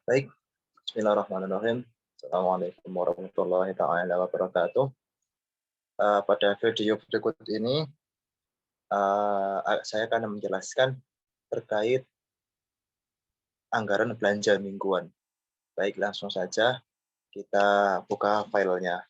Baik, bismillahirrahmanirrahim. Assalamualaikum warahmatullahi taala wabarakatuh. Pada video berikut ini, saya akan menjelaskan terkait anggaran belanja mingguan. Baik, langsung saja kita buka filenya.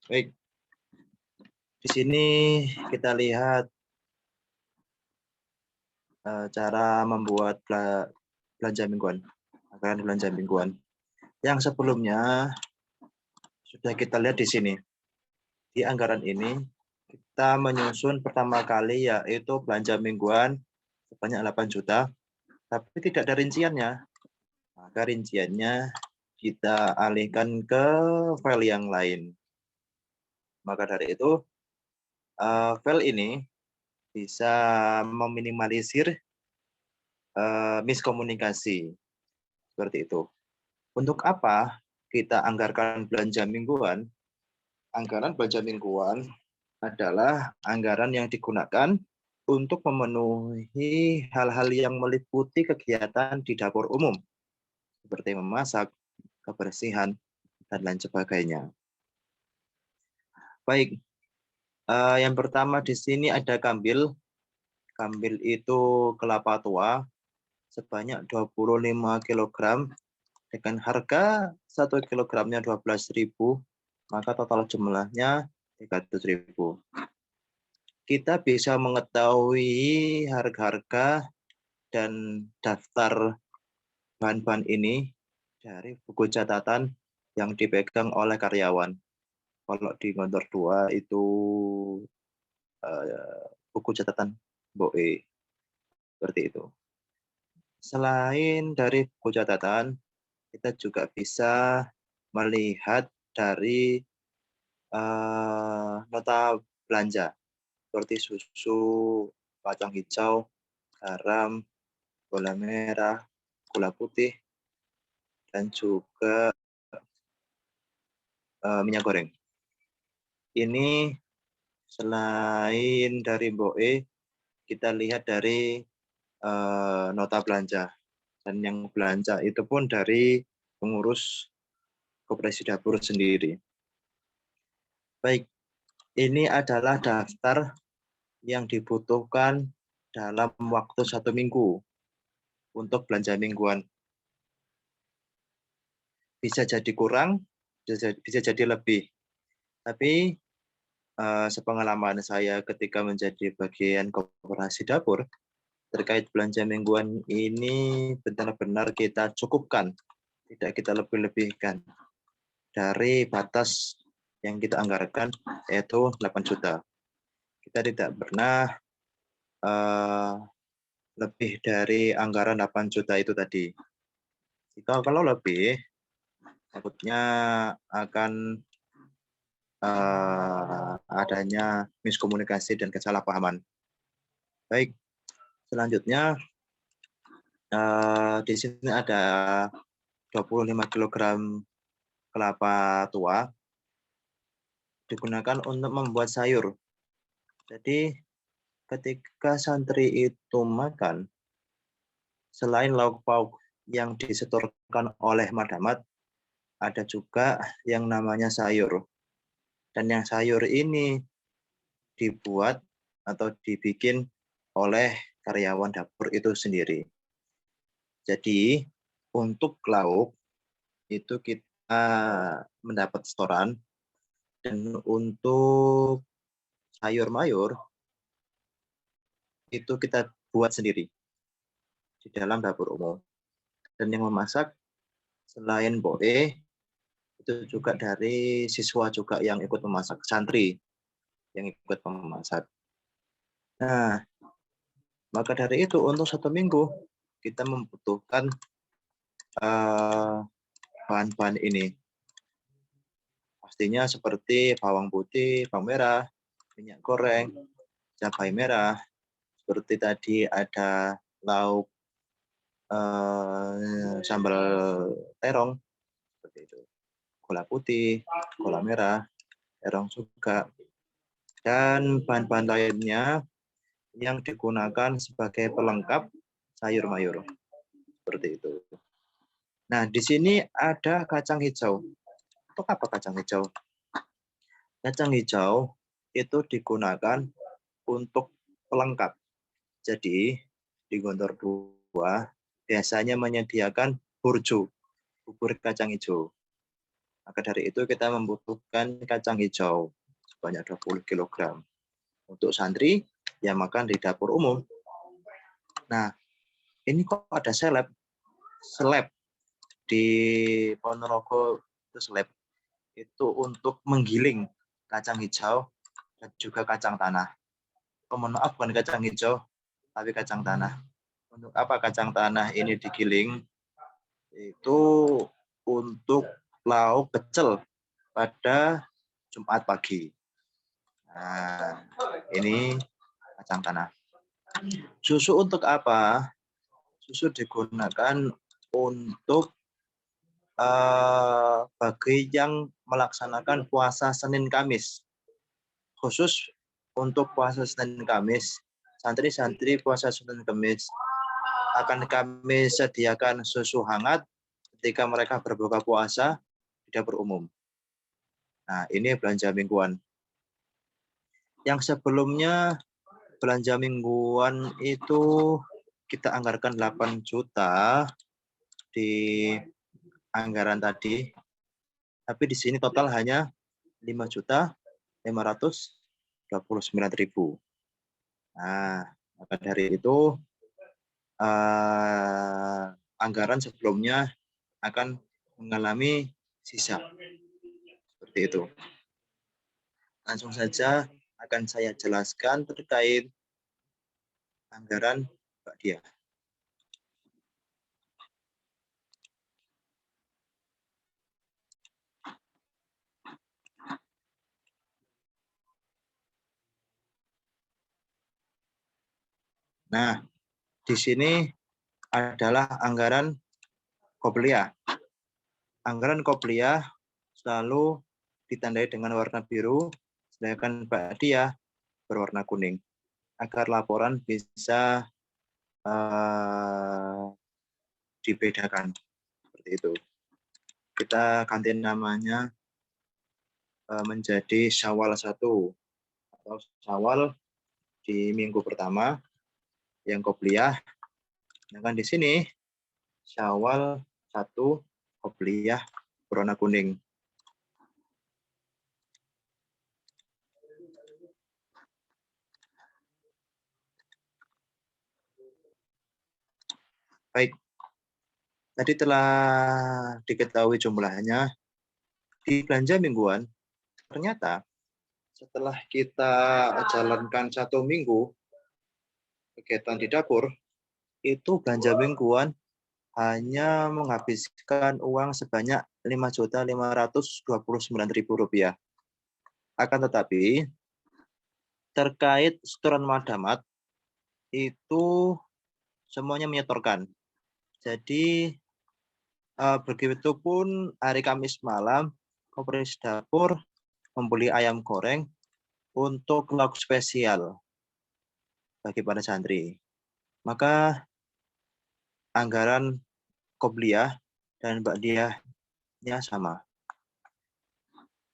Baik, di sini kita lihat cara membuat belanja mingguan, anggaran belanja mingguan. Yang sebelumnya sudah kita lihat di sini. Di anggaran ini kita menyusun pertama kali yaitu belanja mingguan sebanyak 8 juta, tapi tidak ada rinciannya. Maka rinciannya kita alihkan ke file yang lain. Maka dari itu, file ini bisa meminimalisir miskomunikasi. Seperti itu. Untuk apa kita anggarkan belanja mingguan? Anggaran belanja mingguan adalah anggaran yang digunakan untuk memenuhi hal-hal yang meliputi kegiatan di dapur umum, seperti memasak, kebersihan, dan lain sebagainya. Baik, yang pertama di sini ada kambil. Kambil itu kelapa tua sebanyak 25 kg dengan harga 1 kilogramnya 12.000, maka total jumlahnya 300.000. Kita bisa mengetahui harga-harga dan daftar bahan-bahan ini dari buku catatan yang dipegang oleh karyawan. Kalau di kantor 2 itu buku catatan BOE, seperti itu. Selain dari buku catatan, kita juga bisa melihat dari nota belanja, seperti susu, kacang hijau, garam, gula merah, gula putih, dan juga minyak goreng. Ini selain dari BOE, kita lihat dari nota belanja. Dan yang belanja itu pun dari pengurus koperasi dapur sendiri. Baik, ini adalah daftar yang dibutuhkan dalam waktu 1 minggu untuk belanja mingguan. Bisa jadi kurang, bisa jadi lebih. Tapi sepengalaman saya ketika menjadi bagian koperasi dapur, terkait belanja mingguan ini benar-benar kita cukupkan, tidak kita lebih-lebihkan dari batas yang kita anggarkan, yaitu 8 juta. Kita tidak pernah lebih dari anggaran 8 juta itu tadi. Kalau lebih, takutnya akan adanya miskomunikasi dan kesalahpahaman. Baik, selanjutnya di sini ada 25 kg kelapa tua digunakan untuk membuat sayur. Jadi ketika santri itu makan, selain lauk pauk yang disetorkan oleh Madamat, ada juga yang namanya sayur. Dan yang sayur ini dibuat atau dibikin oleh karyawan dapur itu sendiri. Jadi untuk lauk itu kita mendapat setoran, dan untuk sayur mayur itu kita buat sendiri di dalam dapur umum. Dan yang memasak selain BOE itu juga dari siswa juga yang ikut memasak, santri yang ikut memasak. Nah, maka dari itu untuk 1 minggu kita membutuhkan bahan-bahan ini. Pastinya seperti bawang putih, bawang merah, minyak goreng, cabai merah, seperti tadi ada lauk sambal terong, seperti itu. Gula putih, gula merah, terong juga. dan bahan-bahan lainnya yang digunakan sebagai pelengkap sayur mayur. Seperti itu. Nah, di sini ada kacang hijau. Untuk apa kacang hijau? Kacang hijau itu digunakan untuk pelengkap. Jadi, di Gontor 2 biasanya menyediakan burjo, bubur kacang hijau. Maka dari itu kita membutuhkan kacang hijau sebanyak 20 kg. Untuk santri yang makan di dapur umum. Nah, ini kok ada seleb di Ponorogo itu seleb. Itu untuk menggiling kacang hijau dan juga kacang tanah. Mohon maaf, bukan kacang hijau, tapi kacang tanah. Untuk apa kacang tanah ini digiling? Itu untuk lauk pecel pada Jumat pagi. Nah, ini kacang tanah. Susu untuk apa? Susu digunakan untuk bagi yang melaksanakan puasa Senin Kamis. Khusus untuk puasa Senin Kamis, santri-santri puasa Senin Kamis akan kami sediakan susu hangat ketika mereka berbuka puasa di dapur umum. Nah, ini belanja mingguan. Yang sebelumnya belanja mingguan itu kita anggarkan 8 juta di anggaran tadi. Tapi di sini total hanya 5.529.000. Nah, maka dari itu anggaran sebelumnya akan mengalami sisa. Seperti itu. Langsung saja akan saya jelaskan terkait anggaran Mbak Dia. Nah, di sini adalah anggaran Qobliyah. Anggaran Qobliyah selalu ditandai dengan warna biru, sedangkan Ba'diyah berwarna kuning. Agar laporan bisa dibedakan. Seperti itu. Kita ganti namanya menjadi Syawal 1 atau Syawal di minggu pertama yang Qobliyah. Sedangkan di sini Syawal 1 Qobliyah berwarna kuning. Baik. Tadi telah diketahui jumlahnya. Di belanja mingguan, ternyata setelah kita jalankan 1 minggu kegiatan di dapur, itu belanja mingguan hanya menghabiskan uang sebanyak Rp5.529.000. Akan tetapi, terkait setoran Madamat, itu semuanya menyetorkan. Jadi, begitupun hari Kamis malam, Koperasi Dapur membeli ayam goreng untuk lauk spesial bagi para santri. Maka anggaran Qobliyah dan Ba'diyahnya sama.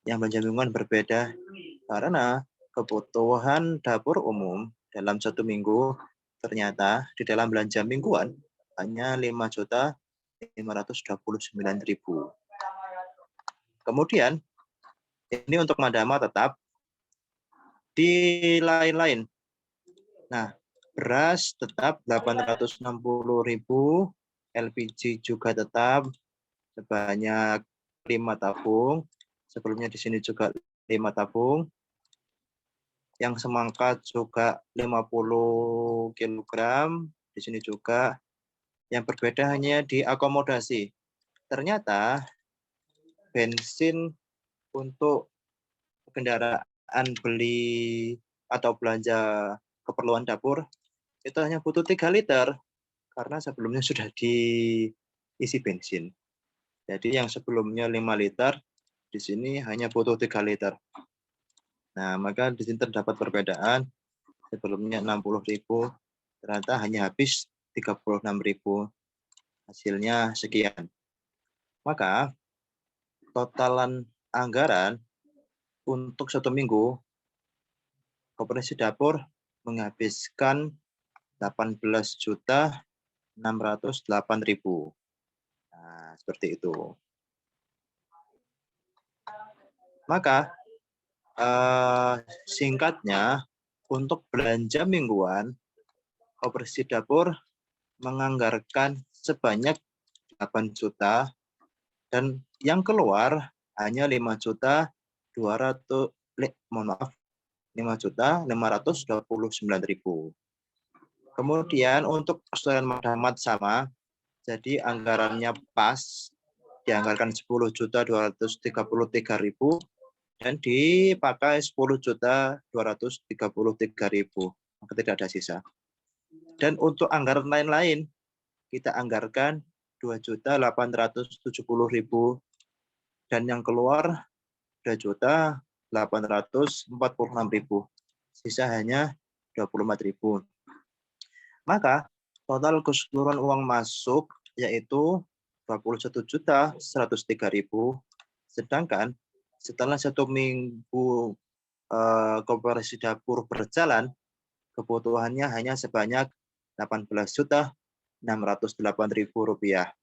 Yang belanja mingguan berbeda karena kebutuhan dapur umum dalam 1 minggu ternyata di dalam belanja mingguan hanya 5.529.000. Kemudian ini untuk Madama tetap di lain-lain. Nah, beras tetap 860.000, LPG juga tetap sebanyak 5 tabung. Sebelumnya di sini juga 5 tabung. Yang semangka juga 50 kg. Di sini juga. Yang berbeda hanya di akomodasi. Ternyata bensin untuk kendaraan beli atau belanja keperluan dapur itu hanya butuh 3 liter karena sebelumnya sudah diisi bensin. Jadi yang sebelumnya 5 liter di sini hanya butuh 3 liter. Nah, maka di sini terdapat perbedaan. Sebelumnya 60.000, ternyata hanya habis 36.000. Hasilnya sekian. Maka totalan anggaran untuk 1 minggu, Koperasi Dapur menghabiskan 18.608.000. Nah, seperti itu. Maka singkatnya, untuk belanja mingguan, Koperasi Dapur menganggarkan sebanyak 8 juta dan yang keluar hanya 5.529.000. Kemudian untuk setoran Madamat sama, jadi anggarannya pas, dianggarkan 10.233.000 dan dipakai 10.233.000, maka tidak ada sisa. Dan untuk anggaran lain-lain, kita anggarkan 2.870.000 dan yang keluar 2.846.000. Sisa hanya 24.000. Maka total keseluruhan uang masuk yaitu 21.103.000. Sedangkan setelah 1 minggu Koperasi Dapur berjalan, kebutuhannya hanya sebanyak 18.608.000 rupiah.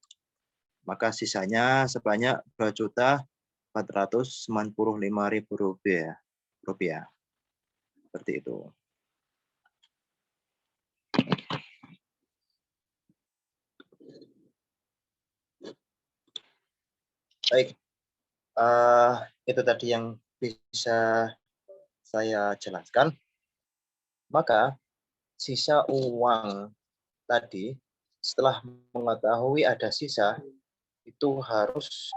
Maka sisanya sebanyak 2.495.000 rupiah. Seperti itu. Baik, itu tadi yang bisa saya jelaskan. Maka sisa uang tadi, setelah mengetahui ada sisa, itu harus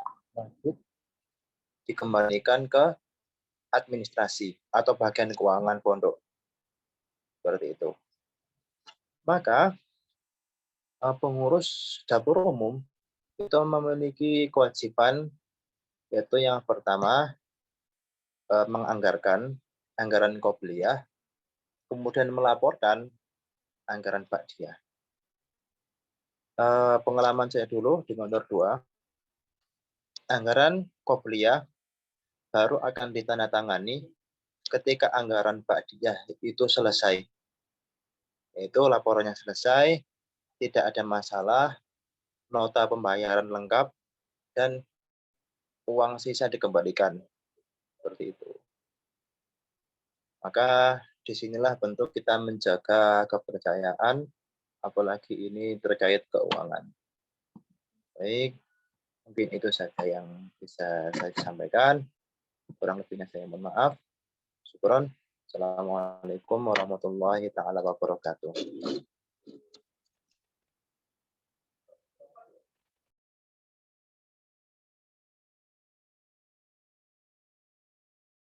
dikembalikan ke administrasi atau bagian keuangan pondok. Seperti itu. Maka pengurus dapur umum itu memiliki kewajiban, yaitu yang pertama menganggarkan anggaran qobliyah, kemudian melaporkan anggaran ba'diyah. Pengalaman saya dulu di nomor 2, anggaran qobliyah baru akan ditandatangani ketika anggaran ba'diyah itu selesai. Yaitu laporannya selesai, tidak ada masalah, nota pembayaran lengkap, dan uang sisa dikembalikan. Seperti itu. Maka disinilah bentuk kita menjaga kepercayaan, apalagi ini terkait keuangan. Baik, mungkin itu saja yang bisa saya sampaikan. Kurang lebihnya saya mohon maaf. Syukron. Assalamualaikum warahmatullahi taala wabarakatuh.